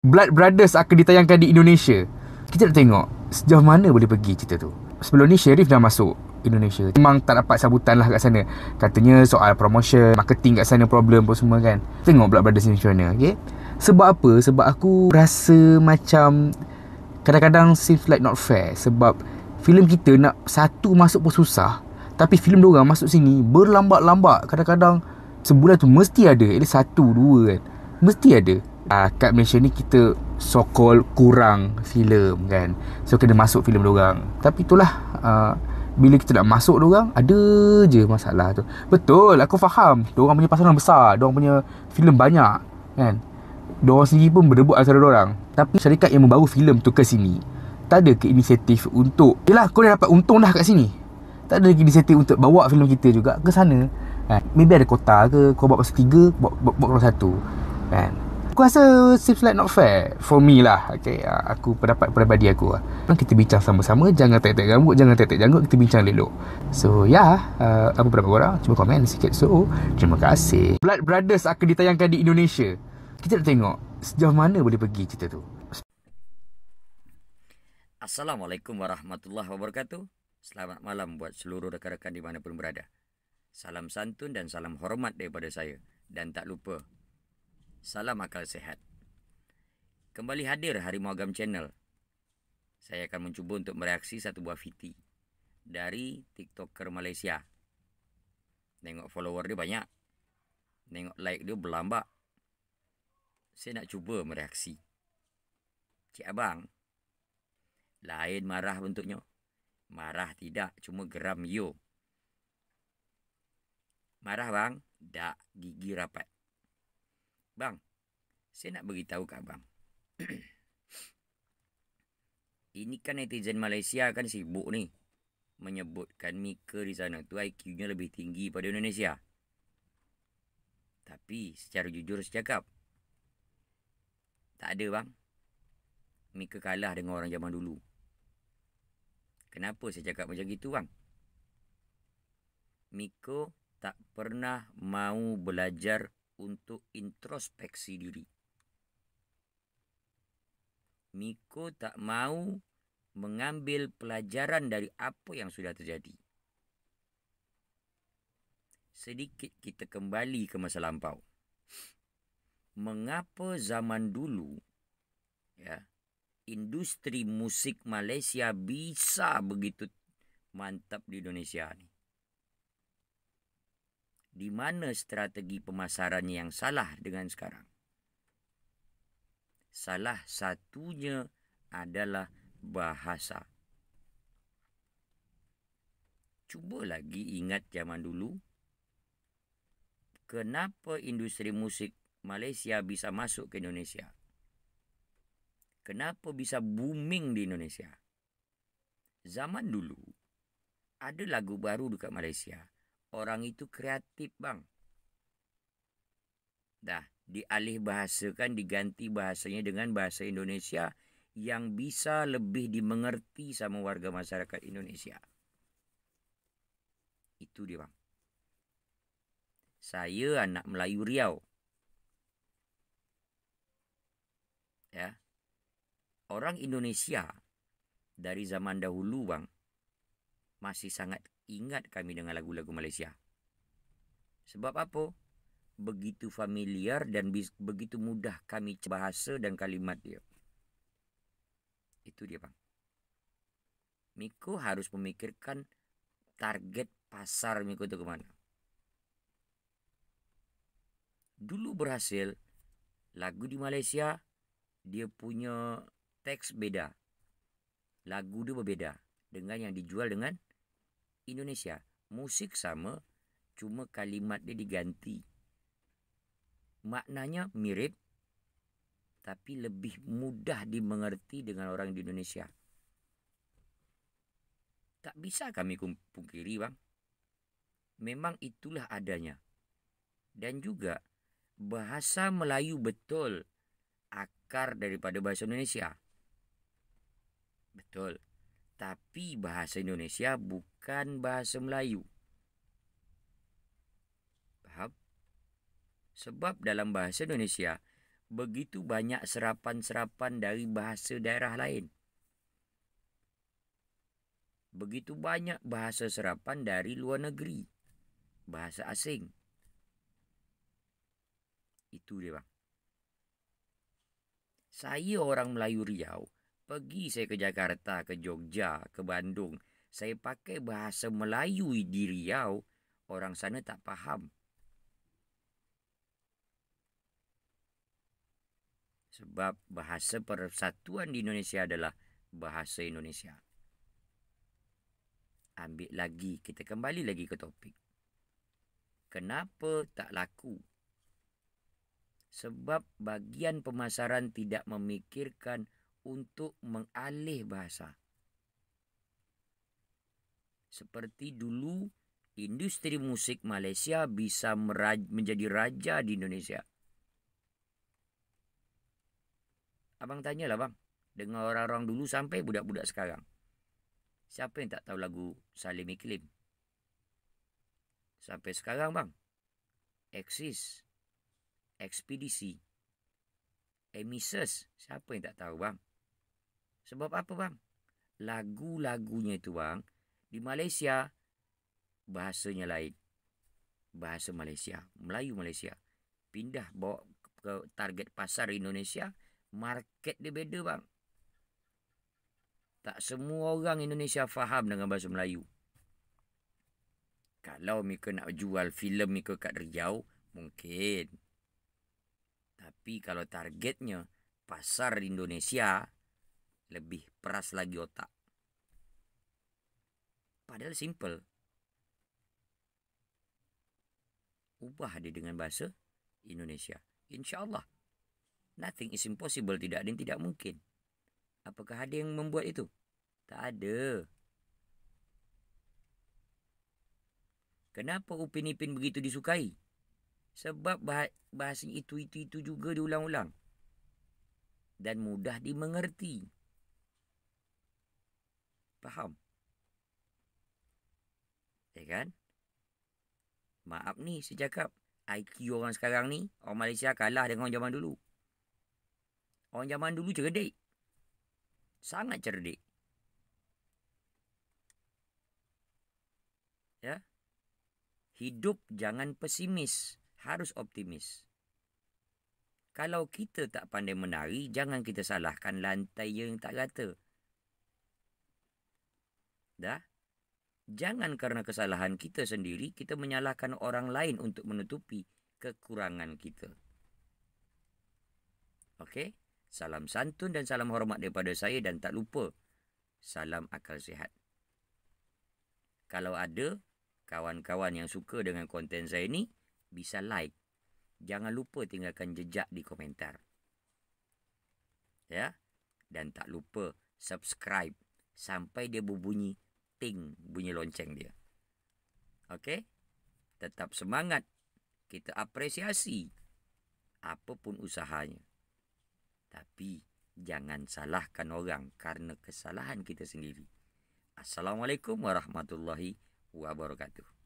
Blood Brothers akan ditayangkan di Indonesia. Kita nak tengok sejauh mana boleh pergi cerita tu. Sebelum ni Sherif dah masuk Indonesia. Memang tak dapat sambutan lah kat sana. Katanya soal promotion, marketing kat sana problem pun semua kan. Tengok Blood Brothers ni macam mana, okay? Sebab apa? Sebab aku rasa macam kadang-kadang seems like not fair. Sebab filem kita nak satu masuk pun susah. Tapi filem diorang masuk sini berlambat-lambat. Kadang-kadang sebulan tu mesti ada at least satu, dua kan. Mesti ada. Kat Malaysia ni kita so called kurang filem kan. So kena masuk filem diorang. Tapi itulah bila kita nak masuk diorang, ada je masalah tu. Betul, aku faham. Diorang punya pasaran besar, diorang punya filem banyak kan. Diorang sendiri pun berebut antara diorang. Tapi syarikat yang membawa filem tu ke sini tak ada ke inisiatif untuk, yelah kau dah dapat untung dah kat sini, tak ada ke inisiatif untuk bawa filem kita juga ke sana kan. Maybe ada kota ke, kau bawa pasal 3, bawa pasal 1 kan. Aku rasa seems like not fair for me lah. Okay, aku pendapat peribadi aku lah. Kita bincang sama-sama. Jangan tek-tek rambut, jangan tek-tek janggut. Kita bincang elok. So apa pendapat korang? Cuba komen sikit. So terima kasih. Blood Brothers akan ditayangkan di Indonesia. Kita nak tengok sejauh mana boleh pergi cerita tu. Assalamualaikum warahmatullahi wabarakatuh. Selamat malam buat seluruh rakan-rakan dimanapun berada. Salam santun dan salam hormat daripada saya. Dan tak lupa, salam akal sehat. Kembali hadir Harimau Agam Channel. Saya akan mencuba untuk mereaksi satu buah VT dari TikToker Malaysia. Tengok follower dia banyak, tengok like dia berlambak. Saya nak cuba mereaksi. Cik Abang, lain marah bentuknya. Marah tidak, cuma geram yo. Marah bang, tak, gigi rapat. Bang, saya nak beritahu kat abang. Ini kan netizen Malaysia kan sibuk ni menyebutkan Mika di sana tu IQ-nya lebih tinggi pada Indonesia. Tapi secara jujur saya cakap, tak ada bang. Mika kalah dengan orang zaman dulu. Kenapa saya cakap macam gitu bang? Mika tak pernah mau belajar untuk introspeksi diri. Miko tak mau mengambil pelajaran dari apa yang sudah terjadi. Sedikit kita kembali ke masa lampau. Mengapa zaman dulu industri musik Malaysia bisa begitu mantap di Indonesia ni? Di mana strategi pemasarannya yang salah dengan sekarang? Salah satunya adalah bahasa. Cuba lagi ingat zaman dulu. Kenapa industri musik Malaysia bisa masuk ke Indonesia? Kenapa bisa booming di Indonesia? Zaman dulu ada lagu baru dekat Malaysia. Orang itu kreatif bang. Dah dialih bahasakan, diganti bahasanya dengan bahasa Indonesia yang bisa lebih dimengerti sama warga masyarakat Indonesia. Itu dia bang. Saya anak Melayu Riau. Ya. Orang Indonesia dari zaman dahulu bang masih sangat ingat kami dengan lagu-lagu Malaysia. Sebab apa? Begitu familiar dan begitu mudah kami bahasa dan kalimat dia. Itu dia bang. Miko harus memikirkan target pasar Miko itu kemana. Dulu berhasil, lagu di Malaysia dia punya teks beda. Lagu dia berbeda dengan yang dijual dengan Indonesia. Musik sama, cuma kalimat dia diganti. Maknanya mirip, tapi lebih mudah dimengerti dengan orang di Indonesia. Tak bisa kami pungkiri bang. Memang itulah adanya. Dan juga bahasa Melayu betul akar daripada bahasa Indonesia. Betul. Tapi bahasa Indonesia bukan bahasa Melayu. Faham? Sebab dalam bahasa Indonesia begitu banyak serapan-serapan dari bahasa daerah lain. Begitu banyak bahasa serapan dari luar negeri. Bahasa asing. Itu dia bang. Saya orang Melayu Riau. Pergi saya ke Jakarta, ke Jogja, ke Bandung. Saya pakai bahasa Melayu di Riau. Orang sana tak faham. Sebab bahasa persatuan di Indonesia adalah bahasa Indonesia. Ambil lagi, kita kembali lagi ke topik. Kenapa tak laku? Sebab bagian pemasaran tidak memikirkan untuk mengalih bahasa. Seperti dulu, industri musik Malaysia bisa menjadi raja di Indonesia. Abang tanyalah bang, dengan orang-orang dulu sampai budak-budak sekarang. Siapa yang tak tahu lagu Salim Iklim? Sampai sekarang bang. Eksis, Ekspedisi, Emises. Siapa yang tak tahu bang? Sebab apa bang? Lagu-lagunya itu bang, di Malaysia bahasanya lain. Bahasa Malaysia, Melayu Malaysia. Pindah bawa ke target pasar Indonesia, market dia beda bang. Tak semua orang Indonesia faham dengan bahasa Melayu. Kalau mereka nak jual filem mereka kat Riau, mungkin. Tapi kalau targetnya pasar Indonesia, lebih peras lagi otak. Padahal simple. Ubah dia dengan bahasa Indonesia. InsyaAllah. Nothing is impossible. Tidak ada yang tidak mungkin. Apakah ada yang membuat itu? Tak ada. Kenapa Upin Ipin begitu disukai? Sebab bahasa itu juga diulang-ulang. Dan mudah dimengerti. Faham? Ya kan? Maaf ni saya cakap. IQ orang sekarang ni, orang Malaysia kalah dengan orang zaman dulu. Orang zaman dulu cerdik. Sangat cerdik. Ya. Hidup jangan pesimis, harus optimis. Kalau kita tak pandai menari, jangan kita salahkan lantai yang tak rata. Dah? Jangan kerana kesalahan kita sendiri, kita menyalahkan orang lain untuk menutupi kekurangan kita. Okey? Salam santun dan salam hormat daripada saya dan tak lupa, salam akal sihat. Kalau ada kawan-kawan yang suka dengan konten saya ni, bisa like. Jangan lupa tinggalkan jejak di komentar. Ya? Dan tak lupa subscribe sampai dia berbunyi ting, bunyi lonceng dia. Okey? Tetap semangat. Kita apresiasi apapun usahanya. Tapi jangan salahkan orang karena kesalahan kita sendiri. Assalamualaikum warahmatullahi wabarakatuh.